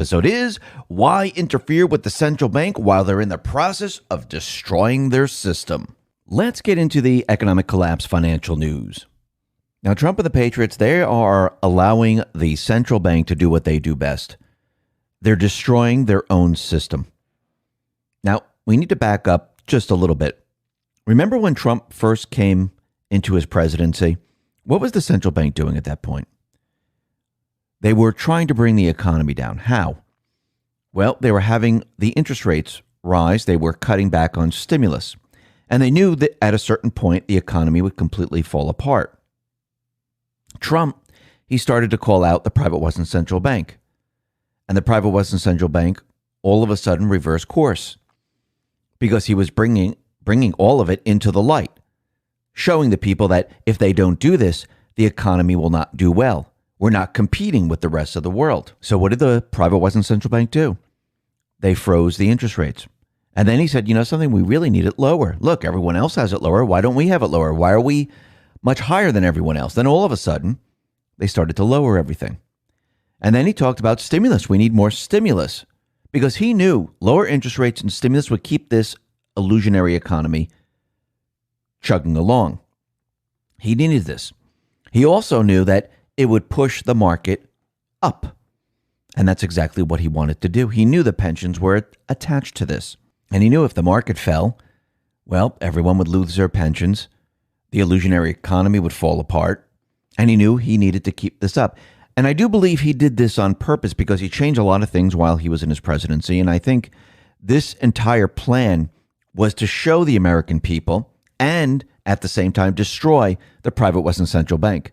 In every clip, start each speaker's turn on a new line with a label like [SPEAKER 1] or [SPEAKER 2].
[SPEAKER 1] Episode is why interfere with the central bank while they're in the process of destroying their system. Let's get into the economic collapse financial news. Now, Trump and the Patriots, they are allowing the central bank to do what they do best. They're destroying their own system. Now, we need to back up just a little bit. Remember when Trump first came into his presidency? What was the central bank doing at that point? They were trying to bring the economy down. How? Well, they were having the interest rates rise. They were cutting back on stimulus. And they knew that at a certain point, the economy would completely fall apart. Trump, he started to call out the private Western central bank. And the private Western central bank all of a sudden reversed course because he was bringing all of it into the light, showing the people that if they don't do this, the economy will not do well. We're not competing with the rest of the world. So what did the private Western central bank do? They froze the interest rates. And then he said, you know something, we really need it lower. Look, everyone else has it lower. Why don't we have it lower? Why are we much higher than everyone else? Then all of a sudden, they started to lower everything. And then he talked about stimulus. We need more stimulus because he knew lower interest rates and stimulus would keep this illusionary economy chugging along. He needed this. He also knew that it would push the market up. And that's exactly what he wanted to do. He knew the pensions were attached to this. And he knew if the market fell, well, everyone would lose their pensions. The illusionary economy would fall apart. And he knew he needed to keep this up. And I do believe he did this on purpose because he changed a lot of things while he was in his presidency. And I think this entire plan was to show the American people and at the same time destroy the private Western central bank.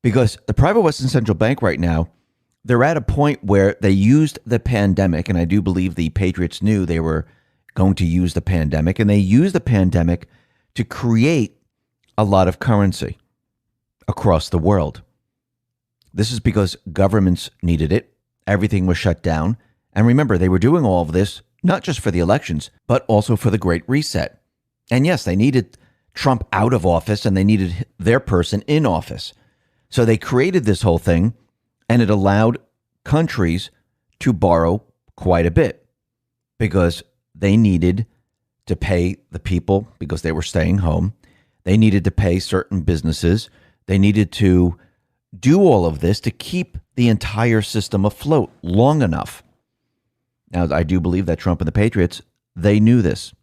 [SPEAKER 1] Because the private Western central bank right now, they're at a point where they used the pandemic, and I do believe the Patriots knew they were going to use the pandemic, and they used the pandemic to create a lot of currency across the world. This is because governments needed it. Everything was shut down. And remember, they were doing all of this, not just for the elections, but also for the Great Reset. And yes, they needed Trump out of office, and they needed their person in office. So they created this whole thing, and it allowed countries to borrow quite a bit because they needed to pay the people because they were staying home. They needed to pay certain businesses. They needed to do all of this to keep the entire system afloat long enough. Now, I do believe that Trump and the Patriots, they knew this.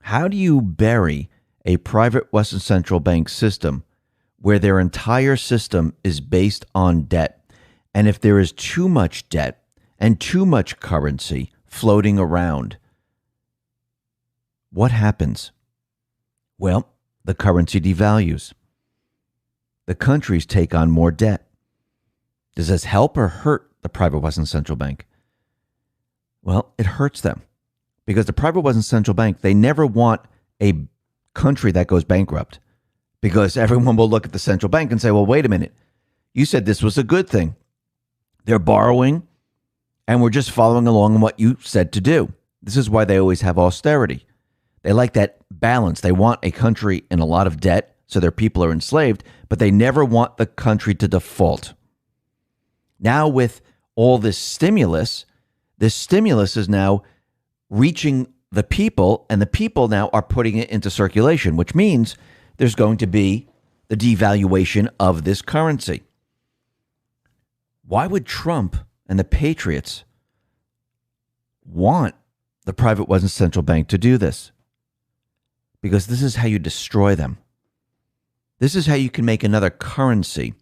[SPEAKER 1] How do you bury a private Western central bank system where their entire system is based on debt? And if there is too much debt and too much currency floating around, what happens? Well, the currency devalues. The countries take on more debt. Does this help or hurt the private Western central bank? Well, it hurts them because the private Western central bank, they never want a country that goes bankrupt. Because everyone will look at the central bank and say, well, wait a minute. You said this was a good thing. They're borrowing, and we're just following along on what you said to do. This is why they always have austerity. They like that balance. They want a country in a lot of debt, so their people are enslaved, but they never want the country to default. Now with all this stimulus is now reaching the people, and the people now are putting it into circulation, which means there's going to be the devaluation of this currency. Why would Trump and the Patriots want the private Western central bank to do this? Because this is how you destroy them. This is how you can make another currency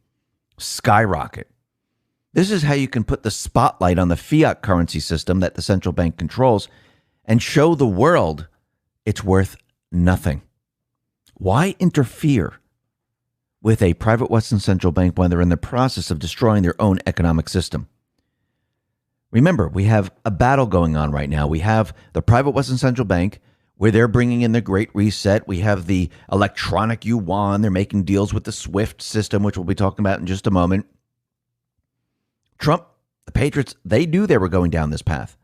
[SPEAKER 1] skyrocket. This is how you can put the spotlight on the fiat currency system that the central bank controls and show the world it's worth nothing. Why interfere with a private Western central bank when they're in the process of destroying their own economic system? Remember, we have a battle going on right now. We have the private Western central bank where they're bringing in the Great Reset. We have the electronic yuan. They're making deals with the SWIFT system, which we'll be talking about in just a moment. Trump, the Patriots, they knew they were going down this path.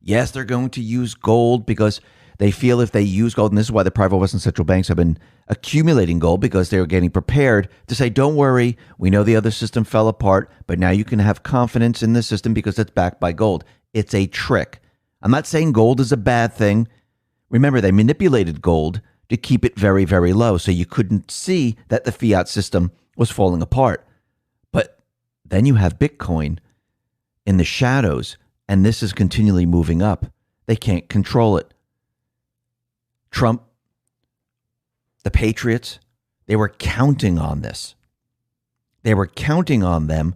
[SPEAKER 1] Yes, they're going to use gold because They feel if they use gold, and this is why the private Western central banks have been accumulating gold, because they're getting prepared to say, don't worry, we know the other system fell apart, but now you can have confidence in the system because it's backed by gold. It's a trick. I'm not saying gold is a bad thing. Remember, they manipulated gold to keep it very, very low, so you couldn't see that the fiat system was falling apart. But then you have Bitcoin in the shadows, and this is continually moving up. They can't control it. Trump, the Patriots, they were counting on this. They were counting on them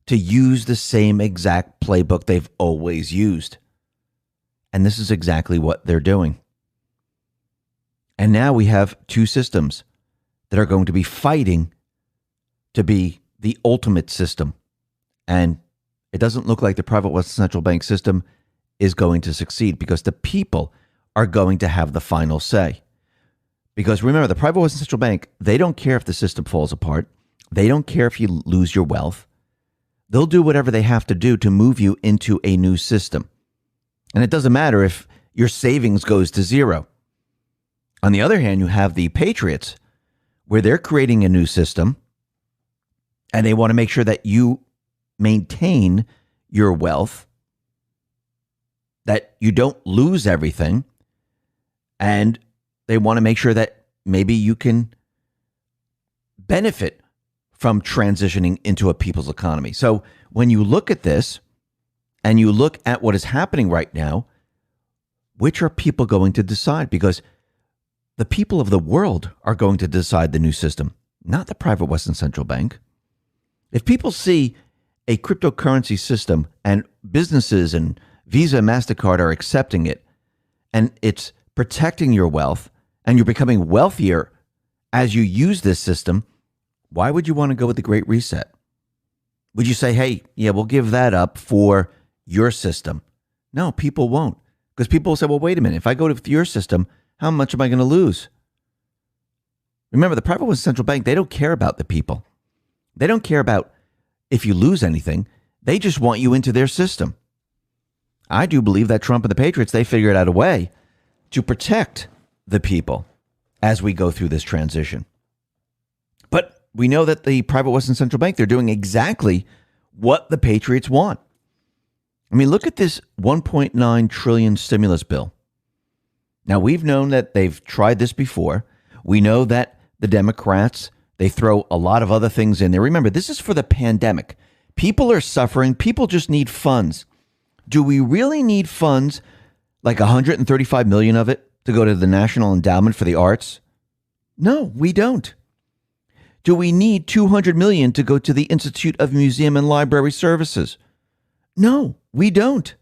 [SPEAKER 1] to use the same exact playbook they've always used. And this is exactly what they're doing. And now we have two systems that are going to be fighting to be the ultimate system. And it doesn't look like the private Western central bank system is going to succeed, because the people are going to have the final say. Because remember, the private Western central bank, they don't care if the system falls apart. They don't care if you lose your wealth. They'll do whatever they have to do to move you into a new system. And it doesn't matter if your savings goes to zero. On the other hand, you have the Patriots, where they're creating a new system, and they want to make sure that you maintain your wealth, that you don't lose everything, and they want to make sure that maybe you can benefit from transitioning into a people's economy. So when you look at this and you look at what is happening right now, which are people going to decide? Because the people of the world are going to decide the new system, not the private Western central bank. If people see a cryptocurrency system and businesses and Visa and MasterCard are accepting it, and it's protecting your wealth, and you're becoming wealthier as you use this system, why would you want to go with the Great Reset? Would you say, hey, yeah, we'll give that up for your system? No, people won't. Because people will say, well, wait a minute. If I go to your system, how much am I going to lose? Remember, the private Western central bank, they don't care about the people. They don't care about if you lose anything. They just want you into their system. I do believe that Trump and the Patriots, they figured out a way to protect the people as we go through this transition. But we know that the private Western central bank, they're doing exactly what the Patriots want. I mean, look at this $1.9 trillion stimulus bill. Now, we've known that they've tried this before. We know that the Democrats, they throw a lot of other things in there. Remember, this is for the pandemic. People are suffering. People just need funds. Do we really need funds, like 135 million of it, to go to the National Endowment for the Arts? No, we don't. Do we need 200 million to go to the Institute of Museum and Library Services? No, we don't.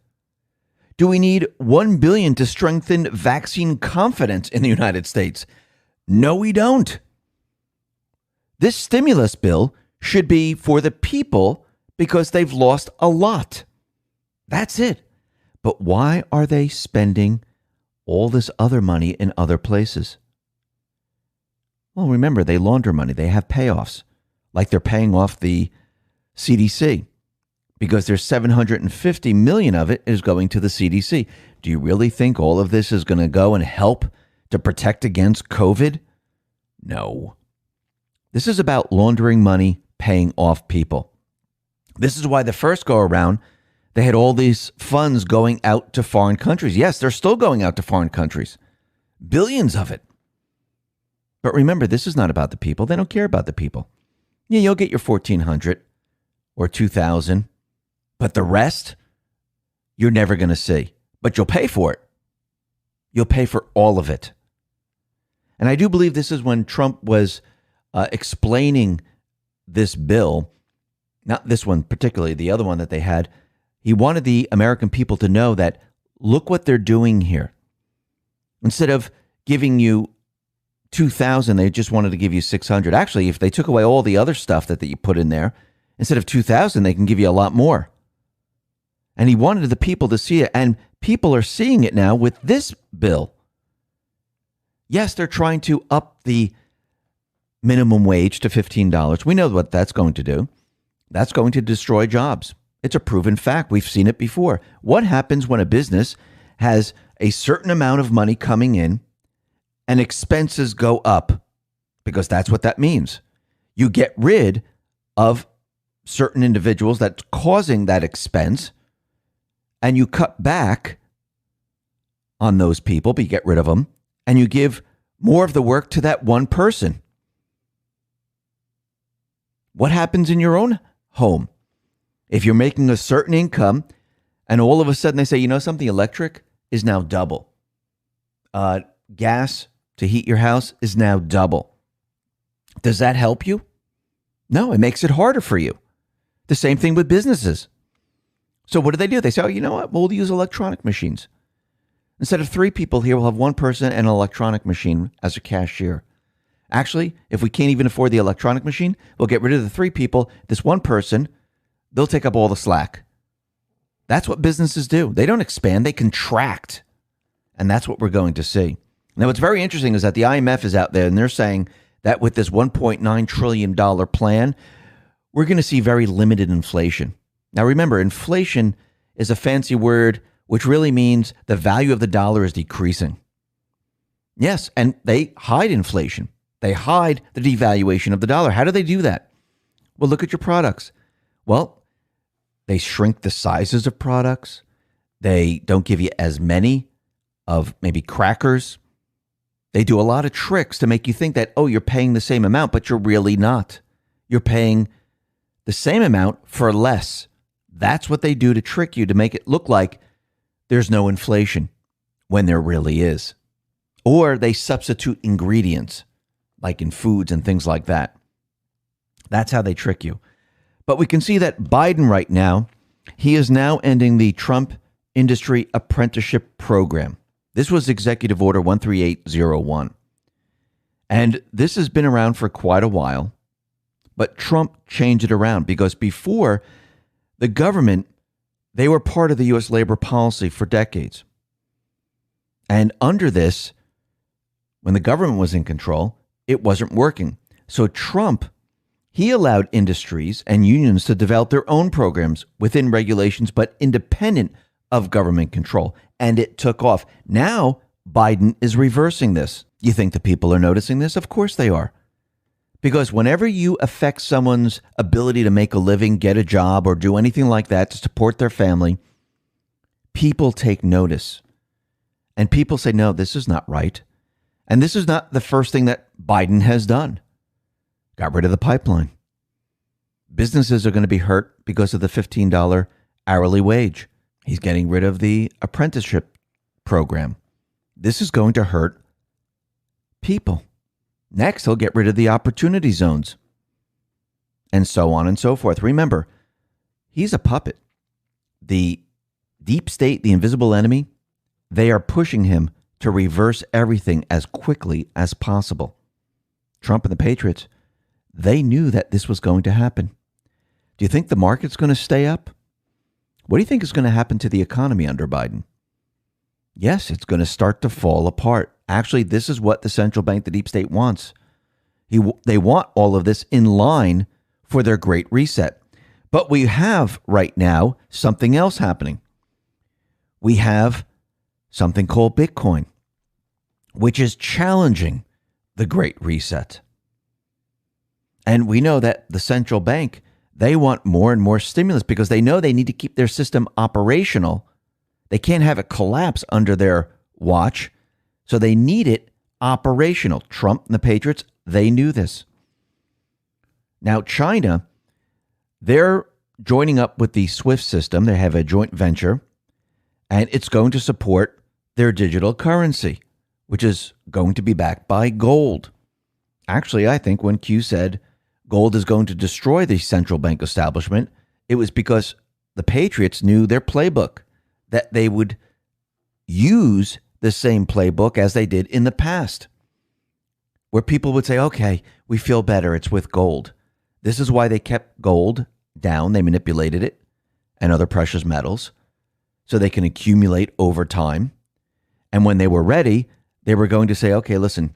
[SPEAKER 1] Do we need 1 billion to strengthen vaccine confidence in the United States? No, we don't. This stimulus bill should be for the people because they've lost a lot. That's it. But why are they spending all this other money in other places? Well, remember, they launder money. They have payoffs, like they're paying off the CDC, because there's 750 million of it is going to the CDC. Do you really think all of this is going to go and help to protect against COVID? No. This is about laundering money, paying off people. This is why the first go around, they had all these funds going out to foreign countries. Yes, they're still going out to foreign countries. Billions of it. But remember, this is not about the people. They don't care about the people. Yeah, you'll get your 1,400 or 2,000, but the rest, you're never going to see. But you'll pay for it. You'll pay for all of it. And I do believe this is when Trump was explaining this bill, not this one particularly, the other one that they had. He wanted the American people to know that, look what they're doing here. Instead of giving you 2,000, they just wanted to give you 600. Actually, if they took away all the other stuff that you put in there, instead of 2,000, they can give you a lot more. And he wanted the people to see it. And people are seeing it now with this bill. Yes, they're trying to up the minimum wage to $15. We know what that's going to do. That's going to destroy jobs. It's a proven fact. We've seen it before. What happens when a business has a certain amount of money coming in and expenses go up, because that's what that means. You get rid of certain individuals that's causing that expense, and you cut back on those people, but you get rid of them, and you give more of the work to that one person. What happens in your own home? If you're making a certain income and all of a sudden they say, you know something, electric is now double. Gas to heat your house is now double. Does that help you? No, it makes it harder for you. The same thing with businesses. So what do? They say, oh, you know what? We'll use electronic machines. Instead of 3 people here, we'll have 1 person and an electronic machine as a cashier. Actually, if we can't even afford the electronic machine, we'll get rid of the 3 people. This 1 person, they'll take up all the slack. That's what businesses do. They don't expand, they contract. And that's what we're going to see. Now, what's very interesting is that the IMF is out there and they're saying that with this $1.9 trillion plan, we're going to see very limited inflation. Now, remember, inflation is a fancy word which really means the value of the dollar is decreasing. Yes, and they hide inflation. They hide the devaluation of the dollar. How do they do that? Well, look at your products. Well, they shrink the sizes of products. They don't give you as many of maybe crackers. They do a lot of tricks to make you think that, oh, you're paying the same amount, but you're really not. You're paying the same amount for less. That's what they do to trick you, to make it look like there's no inflation when there really is. Or they substitute ingredients, like in foods and things like that. That's how they trick you. But we can see that Biden right now, he is now ending the Trump Industry Apprenticeship Program. This was Executive Order 13801. And this has been around for quite a while, but Trump changed it around because before, the government, they were part of the U.S. labor policy for decades. And under this, when the government was in control, it wasn't working. So Trump, he allowed industries and unions to develop their own programs within regulations, but independent of government control. And it took off. Now, Biden is reversing this. You think the people are noticing this? Of course they are. Because whenever you affect someone's ability to make a living, get a job, or do anything like that to support their family, people take notice. And people say, no, this is not right. And this is not the first thing that Biden has done. Got rid of the pipeline. Businesses are going to be hurt because of the $15 hourly wage. He's getting rid of the apprenticeship program. This is going to hurt people. Next, he'll get rid of the opportunity zones. And so on and so forth. Remember, he's a puppet. The deep state, the invisible enemy, they are pushing him to reverse everything as quickly as possible. Trump and the Patriots, they knew that this was going to happen. Do you think the market's going to stay up? What do you think is going to happen to the economy under Biden? Yes, it's going to start to fall apart. Actually, this is what the central bank, the deep state, wants. They want all of this in line for their great reset. But we have right now something else happening. We have something called Bitcoin, which is challenging the great reset. And we know that the central bank, they want more and more stimulus because they know they need to keep their system operational. They can't have it collapse under their watch. So they need it operational. Trump and the Patriots, they knew this. Now, China, they're joining up with the SWIFT system. They have a joint venture, and it's going to support their digital currency, which is going to be backed by gold. Actually, I think when Q said gold is going to destroy the central bank establishment, it was because the Patriots knew their playbook, that they would use the same playbook as they did in the past, where people would say, okay, we feel better, it's with gold. This is why they kept gold down. They manipulated it and other precious metals so they can accumulate over time. And when they were ready, they were going to say, okay, listen,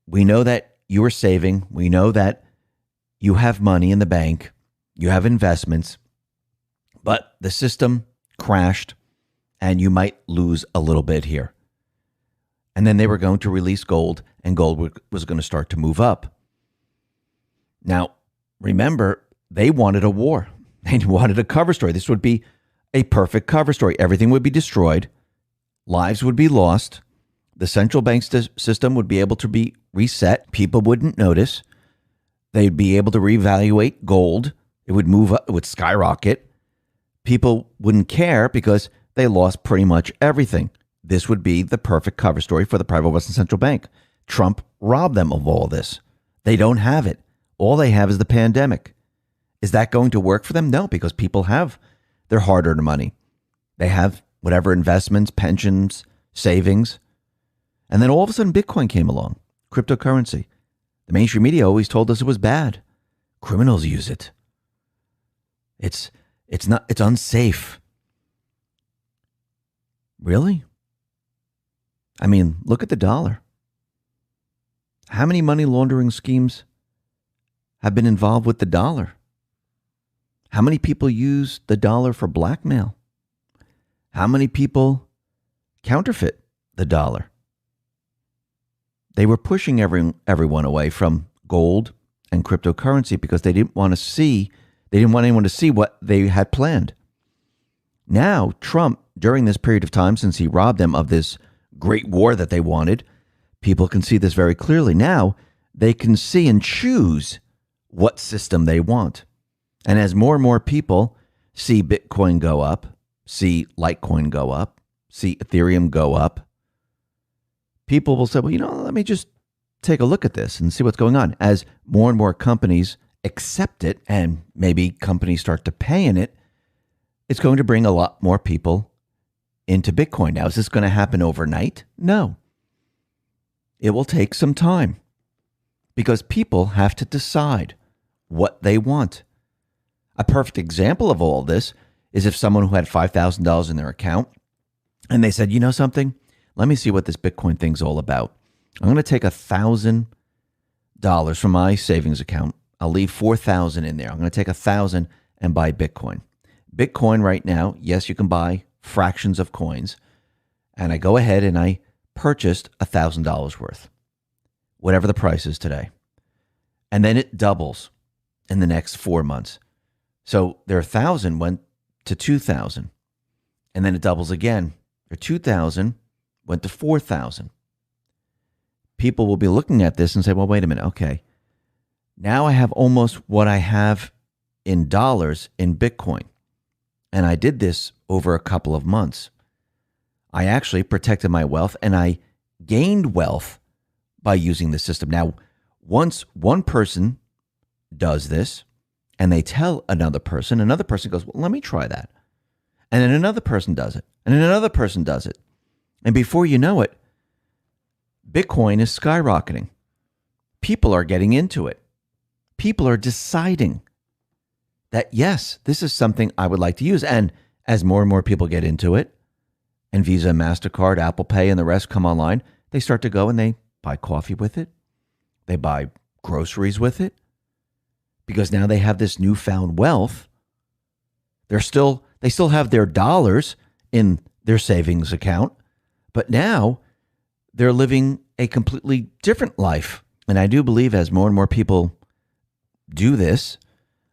[SPEAKER 1] we know that you are saving. We know that you have money in the bank. You have investments. But the system crashed. and you might lose a little bit here. And then they were going to release gold, and gold was going to start to move up. Now, remember, they wanted a war. They wanted a cover story. This would be a perfect cover story. Everything would be destroyed. Lives would be lost. The central bank system would be able to be reset. People wouldn't notice. They'd be able to reevaluate gold. It would move up. It would skyrocket. People wouldn't care because they lost pretty much everything. This would be the perfect cover story for the private Western Central Bank. Trump robbed them of all this. They don't have it. All they have is the pandemic. Is that going to work for them? No, because people have their hard-earned money. They have whatever investments, pensions, savings. And then all of a sudden, Bitcoin came along, cryptocurrency. The mainstream media always told us it was bad. Criminals use it. It's unsafe. Really? I mean, look at the dollar. How many money laundering schemes have been involved with the dollar? How many people use the dollar for blackmail? How many people counterfeit the dollar? They were pushing everyone away from gold and cryptocurrency because they didn't want anyone to see what they had planned. Now, Trump, during this period of time, since he robbed them of this great war that they wanted, people can see this very clearly. Now, they can see and choose what system they want. And as more and more people see Bitcoin go up, see Litecoin go up, see Ethereum go up, people will say, well, let me just take a look at this and see what's going on. As more and more companies accept it and maybe companies start to pay in it, it's going to bring a lot more people into Bitcoin. Now, is this going to happen overnight? No. It will take some time because people have to decide what they want. A perfect example of all this is if someone who had $5,000 in their account and they said, you know something? Let me see what this Bitcoin thing's all about. I'm going to take $1,000 from my savings account. I'll leave $4,000 in there. I'm going to take $1,000 and buy Bitcoin. Bitcoin right now, yes, you can buy fractions of coins. And I go ahead and I purchased $1,000 worth, whatever the price is today. And then it doubles in the next 4 months. So their 1,000 went to 2,000. And then it doubles again. Their 2,000 went to 4,000. People will be looking at this and say, well, wait a minute. Okay. Now I have almost what I have in dollars in Bitcoin. And I did this over a couple of months. I actually protected my wealth and I gained wealth by using the system. Now, once one person does this and they tell another person goes, well, let me try that. And then another person does it. And then another person does it. And before you know it, Bitcoin is skyrocketing. People are getting into it. People are deciding that, yes, this is something I would like to use. And as more and more people get into it, and Visa, MasterCard, Apple Pay, and the rest come online, they start to go and they buy coffee with it. They buy groceries with it. Because now they have this newfound wealth. They still have their dollars in their savings account, but now they're living a completely different life. And I do believe as more and more people do this,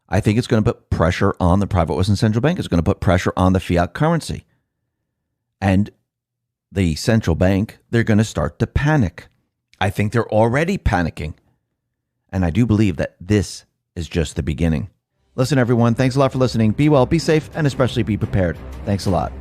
[SPEAKER 1] I think it's going to put pressure on the private Western Central Bank. It's going to put pressure on the fiat currency. And the central bank, they're going to start to panic. I think they're already panicking. And I do believe that this is just the beginning. Listen, everyone, thanks a lot for listening. Be well, be safe, and especially be prepared. Thanks a lot.